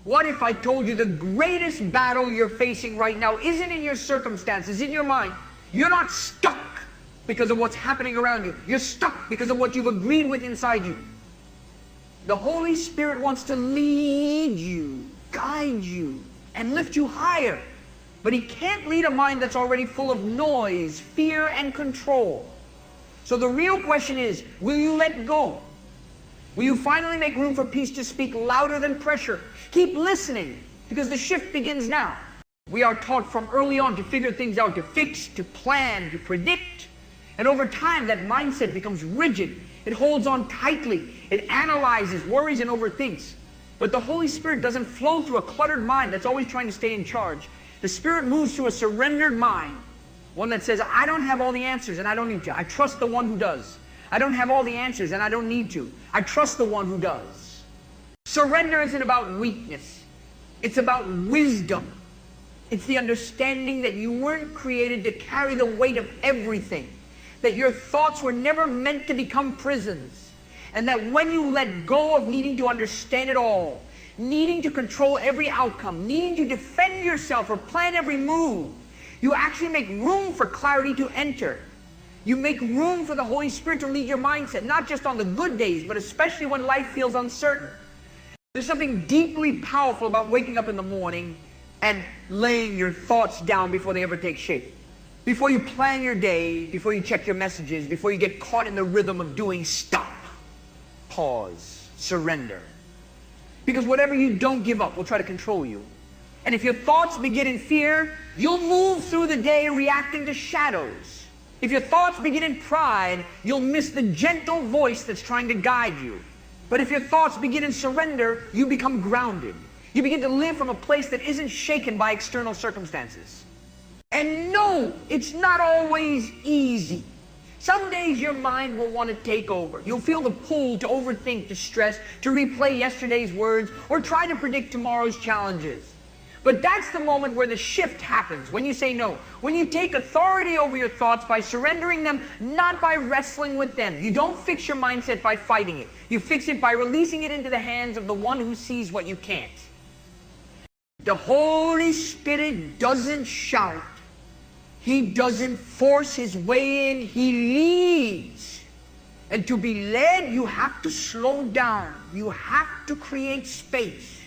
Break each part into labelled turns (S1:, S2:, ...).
S1: What if I told you the greatest battle you're facing right now isn't in your circumstances, in your mind? You're not stuck because of what's happening around you. You're stuck because of what you've agreed with inside you. The Holy Spirit wants to lead you, guide you, and lift you higher. But He can't lead a mind that's already full of noise, fear, and control. So the real question is, will you let go? Will you finally make room for peace to speak louder than pressure? Keep listening, because the shift begins now. We are taught from early on to figure things out, to fix, to plan, to predict. And over time, that mindset becomes rigid. It holds on tightly. It analyzes, worries, and overthinks. But the Holy Spirit doesn't flow through a cluttered mind that's always trying to stay in charge. The Spirit moves through a surrendered mind, one that says, I don't have all the answers and I don't need to. I trust the one who does. I don't have all the answers and I don't need to. I trust the one who does. Surrender isn't about weakness. It's about wisdom. It's the understanding that you weren't created to carry the weight of everything. That your thoughts were never meant to become prisons. And that when you let go of needing to understand it all, needing to control every outcome, needing to defend yourself or plan every move, you actually make room for clarity to enter. You make room for the Holy Spirit to lead your mindset, not just on the good days, but especially when life feels uncertain. There's something deeply powerful about waking up in the morning and laying your thoughts down before they ever take shape. Before you plan your day, before you check your messages, before you get caught in the rhythm of doing, stop, pause, surrender. Because whatever you don't give up will try to control you. And if your thoughts begin in fear, you'll move through the day reacting to shadows. If your thoughts begin in pride, you'll miss the gentle voice that's trying to guide you. But if your thoughts begin in surrender, you become grounded. You begin to live from a place that isn't shaken by external circumstances. And no, it's not always easy. Some days your mind will want to take over. You'll feel the pull to overthink, to stress, to replay yesterday's words, or try to predict tomorrow's challenges. But that's the moment where the shift happens, when you say no. When you take authority over your thoughts by surrendering them, not by wrestling with them. You don't fix your mindset by fighting it. You fix it by releasing it into the hands of the one who sees what you can't. The Holy Spirit doesn't shout. He doesn't force His way in. He leads. And to be led, you have to slow down. You have to create space.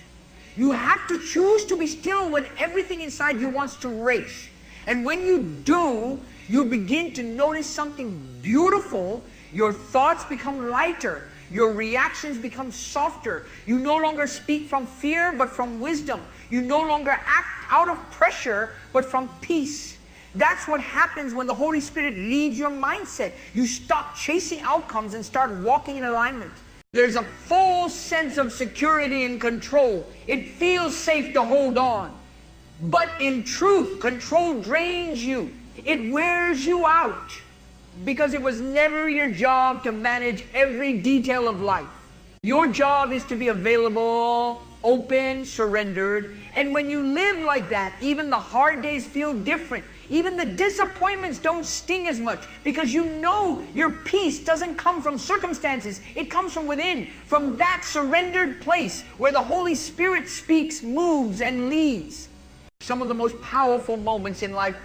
S1: You have to choose to be still when everything inside you wants to race. And when you do, you begin to notice something beautiful. Your thoughts become lighter. Your reactions become softer. You no longer speak from fear, but from wisdom. You no longer act out of pressure, but from peace. That's what happens when the Holy Spirit leads your mindset. You stop chasing outcomes and start walking in alignment. There's a full sense of security and control. It feels safe to hold on. But in truth, control drains you. It wears you out. Because it was never your job to manage every detail of life. Your job is to be available, open, surrendered. And when you live like that, even the hard days feel different. Even the disappointments don't sting as much, because you know your peace doesn't come from circumstances. It comes from within, from that surrendered place where the Holy Spirit speaks, moves, and leads. Some of the most powerful moments in life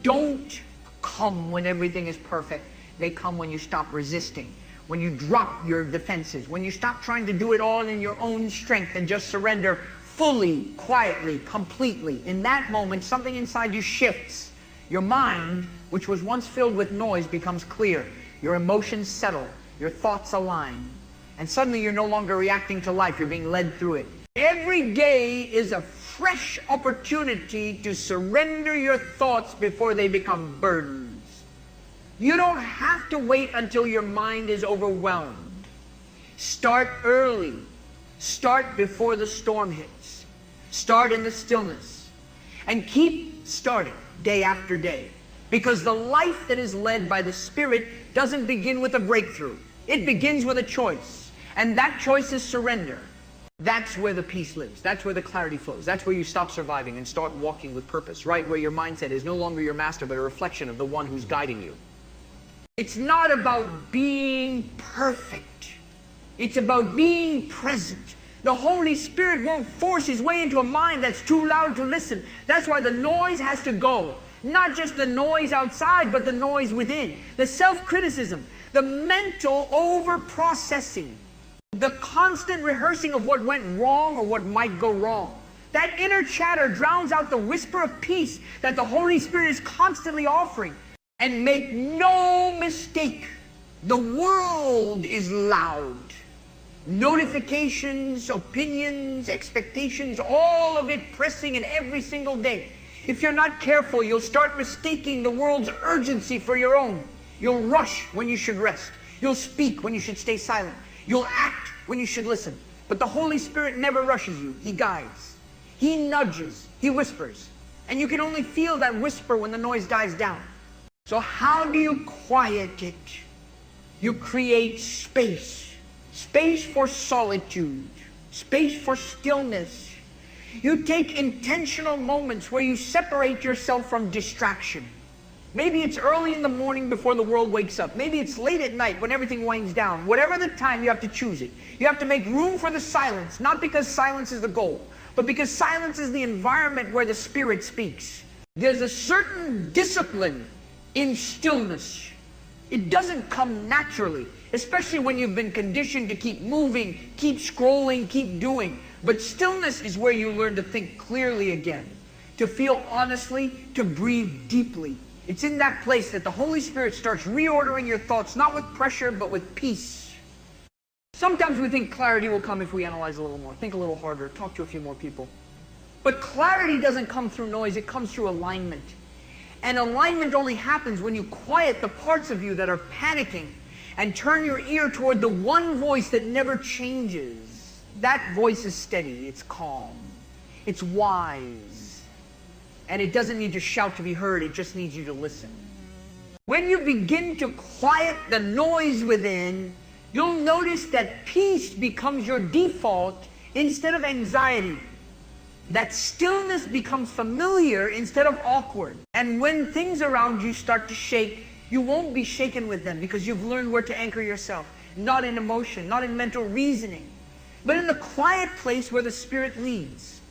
S1: don't come when everything is perfect. They come when you stop resisting, when you drop your defenses, when you stop trying to do it all in your own strength and just surrender fully, quietly, completely. In that moment, something inside you shifts. Your mind, which was once filled with noise, becomes clear. Your emotions settle. Your thoughts align. And suddenly you're no longer reacting to life. You're being led through it. Every day is a fresh opportunity to surrender your thoughts before they become burdens. You don't have to wait until your mind is overwhelmed. Start early. Start before the storm hits. Start in the stillness. And keep starting. Day after day. Because the life that is led by the Spirit doesn't begin with a breakthrough. It begins with a choice. And that choice is surrender. That's where the peace lives. That's where the clarity flows. That's where you stop surviving and start walking with purpose. Right where your mindset is no longer your master, but a reflection of the one who's guiding you. It's not about being perfect. It's about being present. The Holy Spirit won't force his way into a mind that's too loud to listen. That's why the noise has to go. Not just the noise outside, but the noise within. The self-criticism, the mental over-processing, the constant rehearsing of what went wrong or what might go wrong. That inner chatter drowns out the whisper of peace that the Holy Spirit is constantly offering. And make no mistake, the world is loud. Notifications, opinions, expectations, all of it pressing in every single day. If you're not careful, you'll start mistaking the world's urgency for your own. You'll rush when you should rest. You'll speak when you should stay silent. You'll act when you should listen. But the Holy Spirit never rushes you. He guides. He nudges. He whispers. And you can only feel that whisper when the noise dies down. So how do you quiet it? You create space. Space for solitude. Space for stillness. You take intentional moments where you separate yourself from distraction. Maybe it's early in the morning before the world wakes up. Maybe it's late at night when everything winds down. Whatever the time, you have to choose it. You have to make room for the silence, not because silence is the goal, but because silence is the environment where the Spirit speaks. There's a certain discipline in stillness. It doesn't come naturally, especially when you've been conditioned to keep moving, keep scrolling, keep doing. But stillness is where you learn to think clearly again, to feel honestly, to breathe deeply. It's in that place that the Holy Spirit starts reordering your thoughts, not with pressure, but with peace. Sometimes we think clarity will come if we analyze a little more, think a little harder, talk to a few more people. But clarity doesn't come through noise, it comes through alignment. And alignment only happens when you quiet the parts of you that are panicking and turn your ear toward the one voice that never changes. That voice is steady, it's calm, it's wise. And it doesn't need to shout to be heard, it just needs you to listen. When you begin to quiet the noise within, you'll notice that peace becomes your default instead of anxiety. That stillness becomes familiar instead of awkward. And when things around you start to shake, you won't be shaken with them because you've learned where to anchor yourself. Not in emotion, not in mental reasoning, but in the quiet place where the Spirit leads.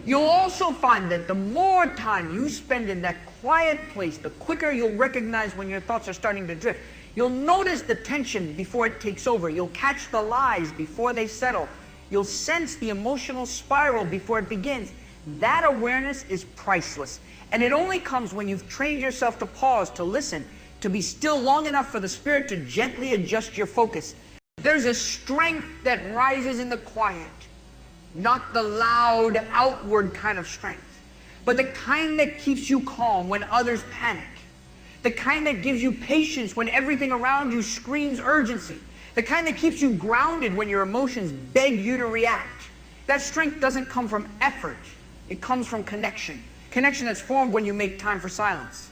S1: You'll also find that the more time you spend in that quiet place, the quicker you'll recognize when your thoughts are starting to drift. You'll notice the tension before it takes over. You'll catch the lies before they settle. You'll sense the emotional spiral before it begins. That awareness is priceless. And it only comes when you've trained yourself to pause, to listen, to be still long enough for the Spirit to gently adjust your focus. There's a strength that rises in the quiet. Not the loud, outward kind of strength, but the kind that keeps you calm when others panic. The kind that gives you patience when everything around you screams urgency. The kind that keeps you grounded when your emotions beg you to react. That strength doesn't come from effort. It comes from connection. Connection that's formed when you make time for silence.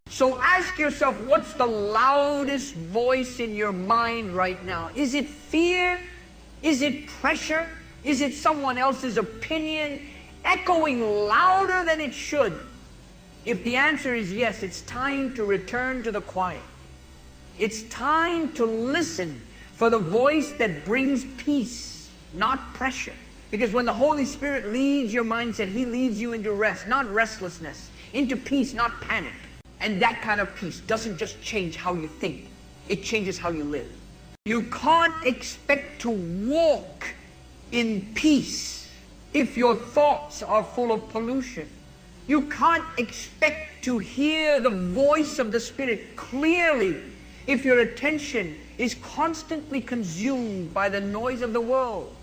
S1: So ask yourself, what's the loudest voice in your mind right now? Is it fear? Is it pressure? Is it someone else's opinion echoing louder than it should? If the answer is yes, it's time to return to the quiet. It's time to listen for the voice that brings peace, not pressure. Because when the Holy Spirit leads your mindset, He leads you into rest, not restlessness, into peace, not panic. And that kind of peace doesn't just change how you think, it changes how you live. You can't expect to walk in peace if your thoughts are full of pollution. You can't expect to hear the voice of the Spirit clearly if your attention is constantly consumed by the noise of the world.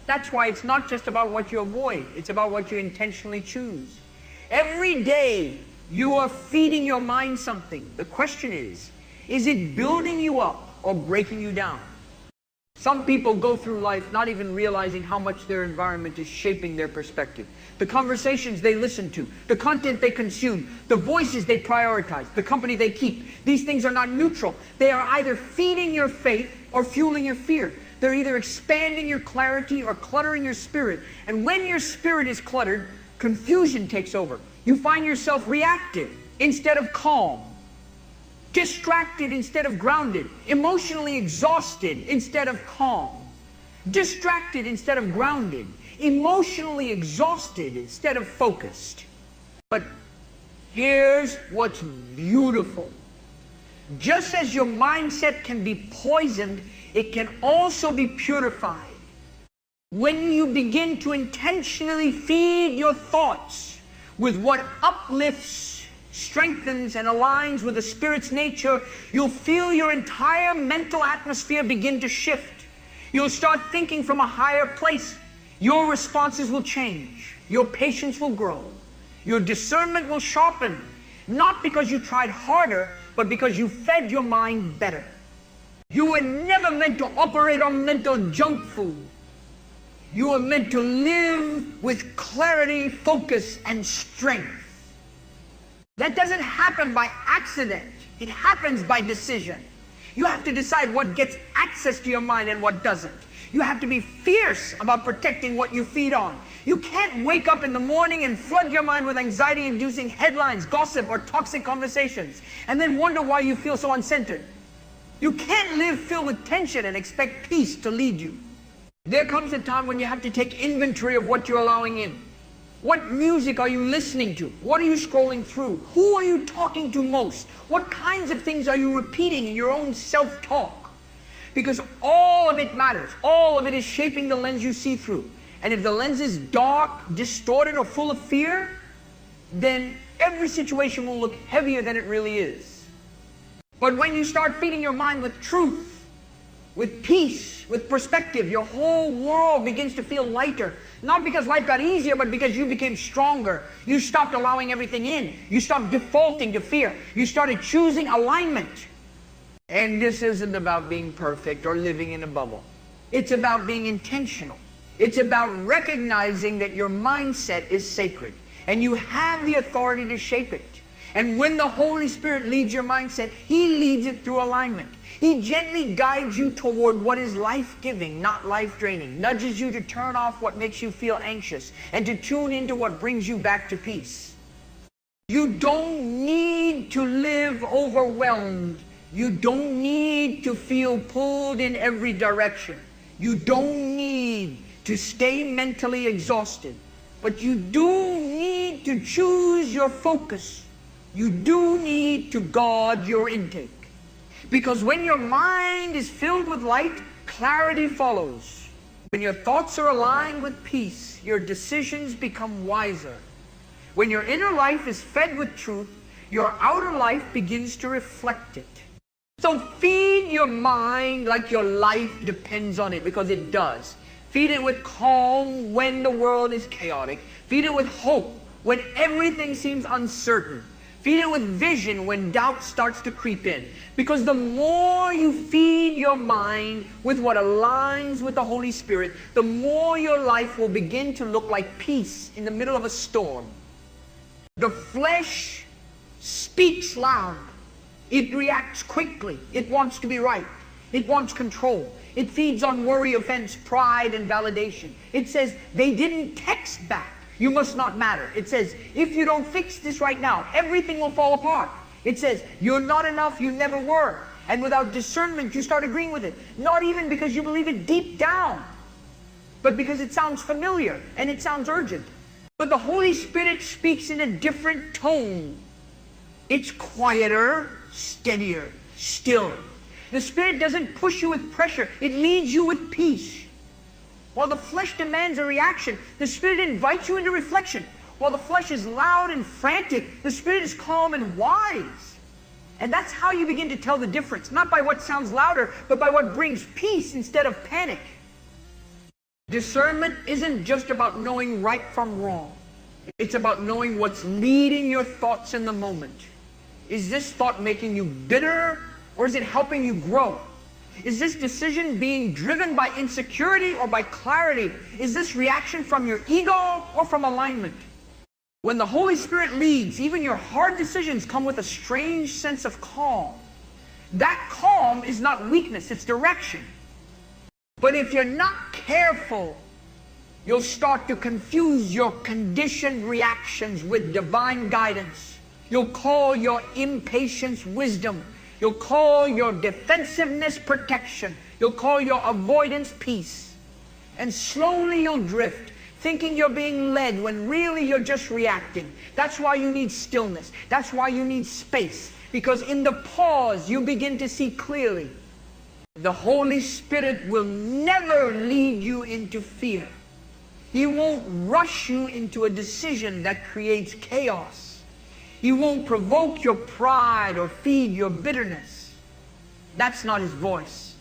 S1: That's why it's not just about what you avoid, it's about what you intentionally choose. Every day you are feeding your mind something. The question is it building you up or breaking you down? Some people go through life not even realizing how much their environment is shaping their perspective. The conversations they listen to, the content they consume, the voices they prioritize, the company they keep. These things are not neutral. They are either feeding your faith or fueling your fear. They're either expanding your clarity or cluttering your spirit. And when your spirit is cluttered, confusion takes over. You find yourself reactive instead of calm. Distracted instead of grounded, emotionally exhausted instead of calm. distracted instead of grounded, emotionally exhausted instead of focused. But here's what's beautiful. Just as your mindset can be poisoned, it can also be purified. When you begin to intentionally feed your thoughts with what uplifts, strengthens, and aligns with the Spirit's nature, you'll feel your entire mental atmosphere begin to shift. You'll start thinking from a higher place. Your responses will change. Your patience will grow. Your discernment will sharpen. Not because you tried harder, but because you fed your mind better. You were never meant to operate on mental junk food. You were meant to live with clarity, focus, and strength. That doesn't happen by accident. It happens by decision. You have to decide what gets access to your mind and what doesn't. You have to be fierce about protecting what you feed on. You can't wake up in the morning and flood your mind with anxiety-inducing headlines, gossip, or toxic conversations, and then wonder why you feel so uncentered. You can't live filled with tension and expect peace to lead you. There comes a time when you have to take inventory of what you're allowing in. What music are you listening to? What are you scrolling through? Who are you talking to most? What kinds of things are you repeating in your own self-talk? Because all of it matters. All of it is shaping the lens you see through. And if the lens is dark, distorted, or full of fear, then every situation will look heavier than it really is. But when you start feeding your mind with truth, with peace, with perspective, your whole world begins to feel lighter. Not because life got easier, but because you became stronger. You stopped allowing everything in. You stopped defaulting to fear. You started choosing alignment. And this isn't about being perfect or living in a bubble. It's about being intentional. It's about recognizing that your mindset is sacred and you have the authority to shape it. And when the Holy Spirit leads your mindset, He leads it through alignment. He gently guides you toward what is life-giving, not life-draining, nudges you to turn off what makes you feel anxious and to tune into what brings you back to peace. You don't need to live overwhelmed. You don't need to feel pulled in every direction. You don't need to stay mentally exhausted. But you do need to choose your focus. You do need to guard your intake. Because when your mind is filled with light, clarity follows. When your thoughts are aligned with peace, your decisions become wiser. When your inner life is fed with truth, your outer life begins to reflect it. So feed your mind like your life depends on it, because it does. Feed it with calm when the world is chaotic. Feed it with hope when everything seems uncertain. Feed it with vision when doubt starts to creep in. Because the more you feed your mind with what aligns with the Holy Spirit, the more your life will begin to look like peace in the middle of a storm. The flesh speaks loud. It reacts quickly. It wants to be right. It wants control. It feeds on worry, offense, pride, and validation. It says, they didn't text back. You must not matter. It says, if you don't fix this right now, everything will fall apart. It says, you're not enough, you never were. And without discernment, you start agreeing with it. Not even because you believe it deep down, but because it sounds familiar and it sounds urgent. But the Holy Spirit speaks in a different tone. It's quieter, steadier, still. The Spirit doesn't push you with pressure. It leads you with peace. While the flesh demands a reaction, the Spirit invites you into reflection. While the flesh is loud and frantic, the Spirit is calm and wise. And that's how you begin to tell the difference, not by what sounds louder, but by what brings peace instead of panic. Discernment isn't just about knowing right from wrong. It's about knowing what's leading your thoughts in the moment. Is this thought making you bitter, or is it helping you grow? Is this decision being driven by insecurity or by clarity? Is this reaction from your ego or from alignment? When the Holy Spirit leads, even your hard decisions come with a strange sense of calm. That calm is not weakness, it's direction. But if you're not careful, you'll start to confuse your conditioned reactions with divine guidance. You'll call your impatience wisdom. You'll call your defensiveness protection. You'll call your avoidance peace. And slowly you'll drift, thinking you're being led when really you're just reacting. That's why you need stillness. That's why you need space. Because in the pause, you begin to see clearly. The Holy Spirit will never lead you into fear. He won't rush you into a decision that creates chaos. He won't provoke your pride or feed your bitterness. That's not his voice.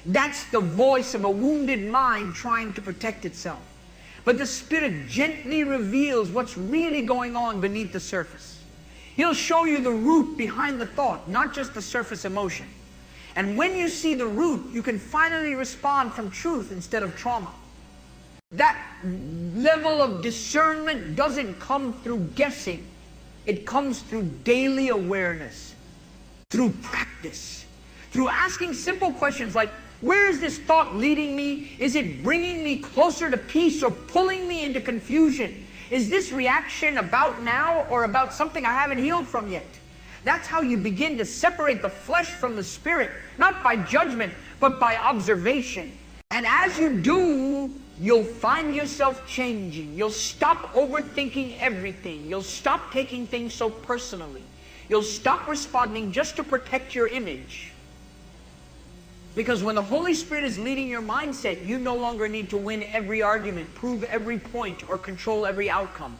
S1: That's the voice of a wounded mind trying to protect itself. But the Spirit gently reveals what's really going on beneath the surface. He'll show you the root behind the thought, not just the surface emotion. And when you see the root, you can finally respond from truth instead of trauma. That level of discernment doesn't come through guessing. It comes through daily awareness, through practice, through asking simple questions like, where is this thought leading me? Is it bringing me closer to peace or pulling me into confusion? Is this reaction about now or about something I haven't healed from yet? That's how you begin to separate the flesh from the spirit, not by judgment, but by observation. And as you do, you'll find yourself changing. You'll stop overthinking everything. You'll stop taking things so personally. You'll stop responding just to protect your image. Because when the Holy Spirit is leading your mindset, you no longer need to win every argument, prove every point, or control every outcome.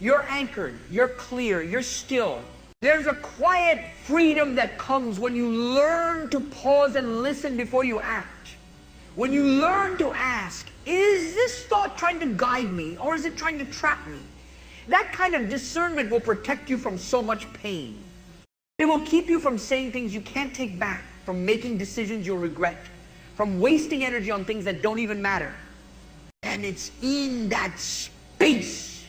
S1: You're anchored, you're clear, you're still. There's a quiet freedom that comes when you learn to pause and listen before you act. When you learn to ask, is this thought trying to guide me, or is it trying to trap me? That kind of discernment will protect you from so much pain. It will keep you from saying things you can't take back, from making decisions you'll regret, from wasting energy on things that don't even matter. And it's in that space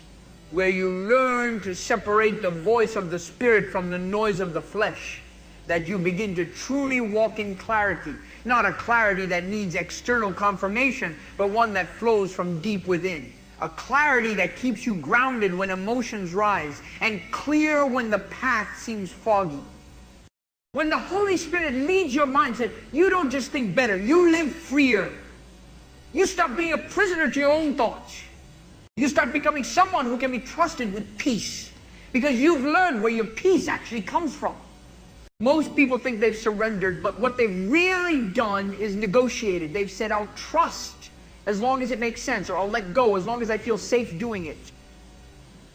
S1: where you learn to separate the voice of the Spirit from the noise of the flesh that you begin to truly walk in clarity. Not a clarity that needs external confirmation, but one that flows from deep within. A clarity that keeps you grounded when emotions rise and clear when the path seems foggy. When the Holy Spirit leads your mindset, you don't just think better, you live freer. You stop being a prisoner to your own thoughts. You start becoming someone who can be trusted with peace, because you've learned where your peace actually comes from. Most people think they've surrendered, but what they've really done is negotiated. They've said, I'll trust as long as it makes sense, or I'll let go as long as I feel safe doing it.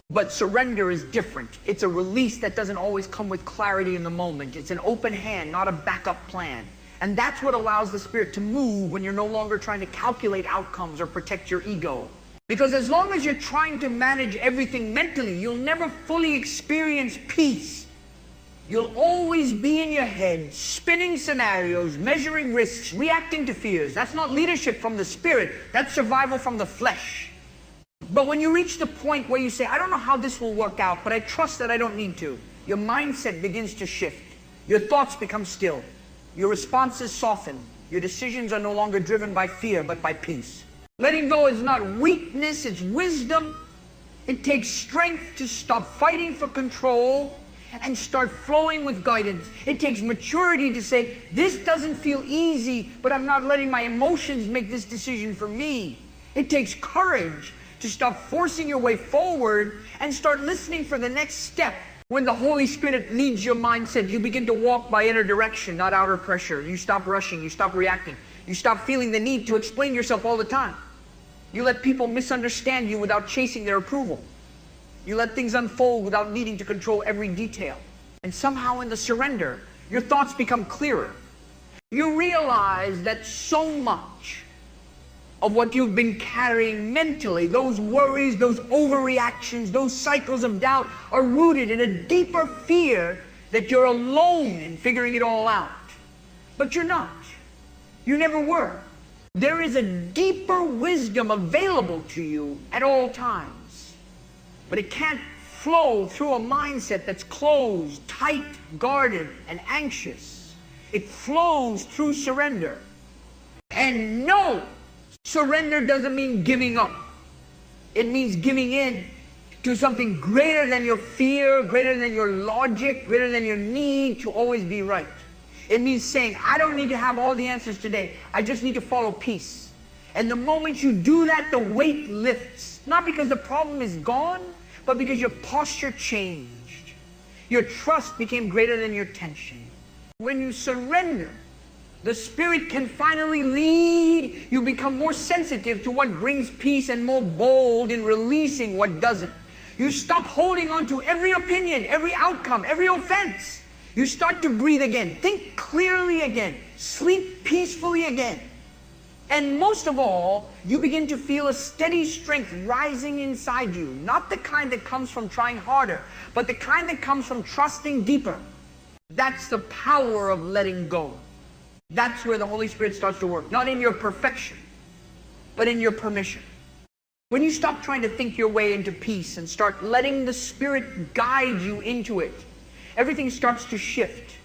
S1: But surrender is different. It's a release that doesn't always come with clarity in the moment. It's an open hand, not a backup plan. And that's what allows the Spirit to move when you're no longer trying to calculate outcomes or protect your ego. Because as long as you're trying to manage everything mentally, you'll never fully experience peace. You'll always be in your head, spinning scenarios, measuring risks, reacting to fears. That's not leadership from the Spirit. That's survival from the flesh. But when you reach the point where you say, I don't know how this will work out, but I trust that I don't need to, your mindset begins to shift. Your thoughts become still. Your responses soften. Your decisions are no longer driven by fear, but by peace. Letting go is not weakness, it's wisdom. It takes strength to stop fighting for control and start flowing with guidance. It takes maturity to say, this doesn't feel easy, but I'm not letting my emotions make this decision for me. It takes courage to stop forcing your way forward and start listening for the next step. When the Holy Spirit leads your mindset, you begin to walk by inner direction, not outer pressure. You stop rushing, you stop reacting. You stop feeling the need to explain yourself all the time. You let people misunderstand you without chasing their approval. You let things unfold without needing to control every detail. And somehow in the surrender, your thoughts become clearer. You realize that so much of what you've been carrying mentally, those worries, those overreactions, those cycles of doubt, are rooted in a deeper fear that you're alone in figuring it all out. But you're not. You never were. There is a deeper wisdom available to you at all times. But it can't flow through a mindset that's closed, tight, guarded, and anxious. It flows through surrender. And no, surrender doesn't mean giving up. It means giving in to something greater than your fear, greater than your logic, greater than your need to always be right. It means saying, I don't need to have all the answers today. I just need to follow peace. And the moment you do that, the weight lifts. Not because the problem is gone, but because your posture changed. Your trust became greater than your tension. When you surrender, the Spirit can finally lead. You become more sensitive to what brings peace and more bold in releasing what doesn't. You stop holding on to every opinion, every outcome, every offense. You start to breathe again. Think clearly again. Sleep peacefully again. And most of all, you begin to feel a steady strength rising inside you. Not the kind that comes from trying harder, but the kind that comes from trusting deeper. That's the power of letting go. That's where the Holy Spirit starts to work. Not in your perfection, but in your permission. When you stop trying to think your way into peace and start letting the Spirit guide you into it, everything starts to shift.